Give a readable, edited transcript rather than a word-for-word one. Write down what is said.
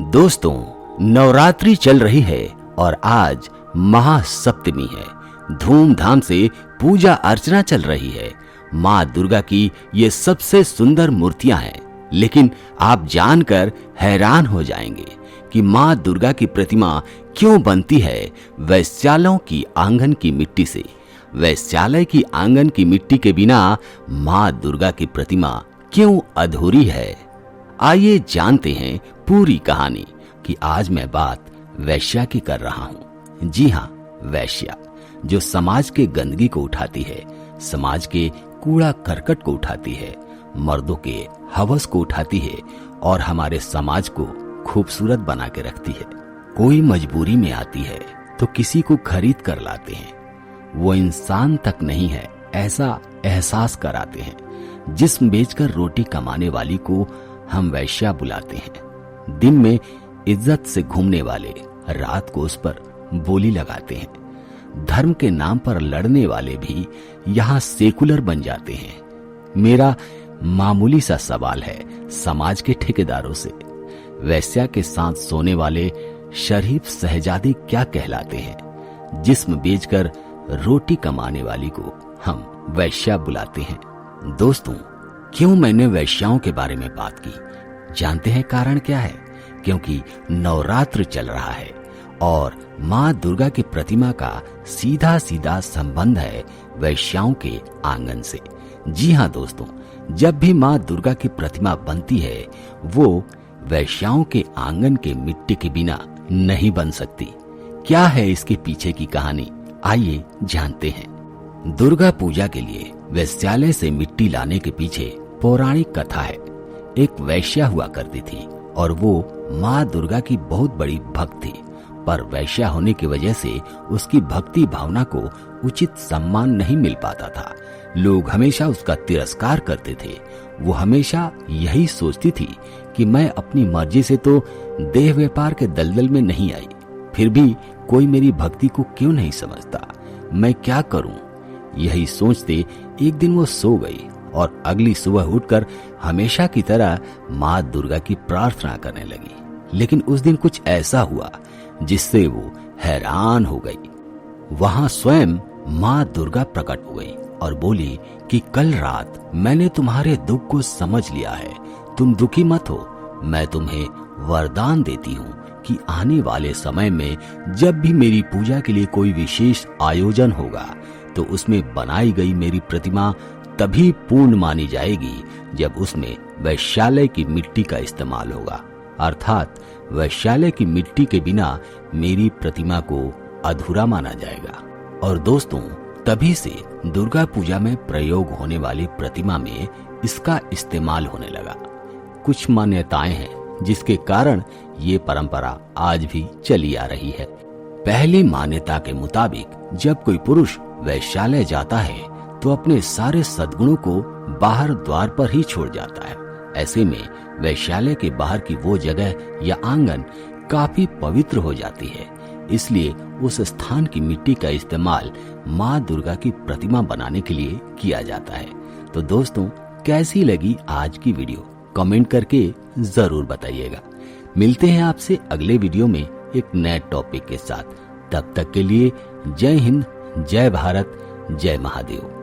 दोस्तों, नवरात्रि चल रही है और आज महासप्तमी है। धूमधाम से पूजा अर्चना चल रही है। माँ दुर्गा की ये सबसे सुंदर मूर्तियां हैं, लेकिन आप जानकर हैरान हो जाएंगे कि माँ दुर्गा की प्रतिमा क्यों बनती है वैश्यालयों की आंगन की मिट्टी से। वैश्यालय की आंगन की मिट्टी के बिना माँ दुर्गा की प्रतिमा क्यों अधूरी है। आइए जानते हैं पूरी कहानी कि आज मैं बात वैश्या की कर रहा हूँ। जी हाँ, वैश्या जो समाज के गंदगी को उठाती है, समाज के कूड़ा करकट को उठाती है, मर्दों के हवस को उठाती है और हमारे समाज को खूबसूरत बना के रखती है। कोई मजबूरी में आती है तो किसी को खरीद कर लाते हैं। वो इंसान तक नहीं है ऐसा एहसास कराते हैं। जिस्म बेचकर रोटी कमाने वाली को हम वैश्या बुलाते हैं। दिन में इज्जत से घूमने वाले रात को उस पर बोली लगाते हैं। धर्म के नाम पर लड़ने वाले भी यहाँ सेकुलर बन जाते हैं। मेरा मामूली सा सवाल है समाज के ठेकेदारों से, वैश्या के साथ सोने वाले शरीफ शहजादी क्या कहलाते हैं? जिस्म बेचकर रोटी कमाने वाली को हम वैश्या बुलाते हैं। दोस्तों, क्यों मैंने वैश्याओं के बारे में बात की? जानते हैं कारण क्या है? क्योंकि नवरात्र चल रहा है और माँ दुर्गा की प्रतिमा का सीधा सीधा संबंध है वैश्याओं के आंगन से। जी हाँ दोस्तों, जब भी माँ दुर्गा की प्रतिमा बनती है वो वैश्याओं के आंगन के मिट्टी के बिना नहीं बन सकती। क्या है इसके पीछे की कहानी? आइए जानते हैं। दुर्गा पूजा के लिए वैश्यालय से मिट्टी लाने के पीछे पौराणिक कथा है। एक वैश्या हुआ करती थी और वो माँ दुर्गा की बहुत बड़ी भक्त थी, पर वैश्या होने की वजह से उसकी भक्ति भावना को उचित सम्मान नहीं मिल पाता था। लोग हमेशा उसका तिरस्कार करते थे। वो हमेशा यही सोचती थी कि मैं अपनी मर्जी से तो देह व्यापार के दलदल में नहीं आई, फिर भी कोई मेरी भक्ति को क्यों नहीं समझता, मैं क्या करूं? यही सोचते एक दिन वो सो गई और अगली सुबह उठकर हमेशा की तरह माँ दुर्गा की प्रार्थना करने लगी। लेकिन उस दिन कुछ ऐसा हुआ जिससे वो हैरान हो गई। वहां स्वयं माँ दुर्गा प्रकट हो गई और बोली कि कल रात मैंने तुम्हारे दुख को समझ लिया है, तुम दुखी मत हो। मैं तुम्हें वरदान देती हूँ कि आने वाले समय में जब भी मेरी पूजा के लिए कोई विशेष आयोजन होगा तो उसमें बनाई गई मेरी प्रतिमा तभी पूर्ण मानी जाएगी जब उसमें वैश्यालय की मिट्टी का इस्तेमाल होगा। अर्थात वैश्यालय की मिट्टी के बिना मेरी प्रतिमा को अधूरा माना जाएगा। और दोस्तों, तभी से दुर्गा पूजा में प्रयोग होने वाली प्रतिमा में इसका इस्तेमाल होने लगा। कुछ मान्यताएं हैं जिसके कारण ये परंपरा आज भी चली आ रही है। पहली मान्यता के मुताबिक जब कोई पुरुष वैश्यालय जाता है तो अपने सारे सद्गुणों को बाहर द्वार पर ही छोड़ जाता है। ऐसे में वैश्यालय के बाहर की वो जगह या आंगन काफी पवित्र हो जाती है। इसलिए उस स्थान की मिट्टी का इस्तेमाल माँ दुर्गा की प्रतिमा बनाने के लिए किया जाता है। तो दोस्तों, कैसी लगी आज की वीडियो? कमेंट करके जरूर बताइएगा। मिलते हैं आपसे अगले वीडियो में एक नए टॉपिक के साथ। तब तक के लिए जय हिंद, जय भारत, जय महादेव।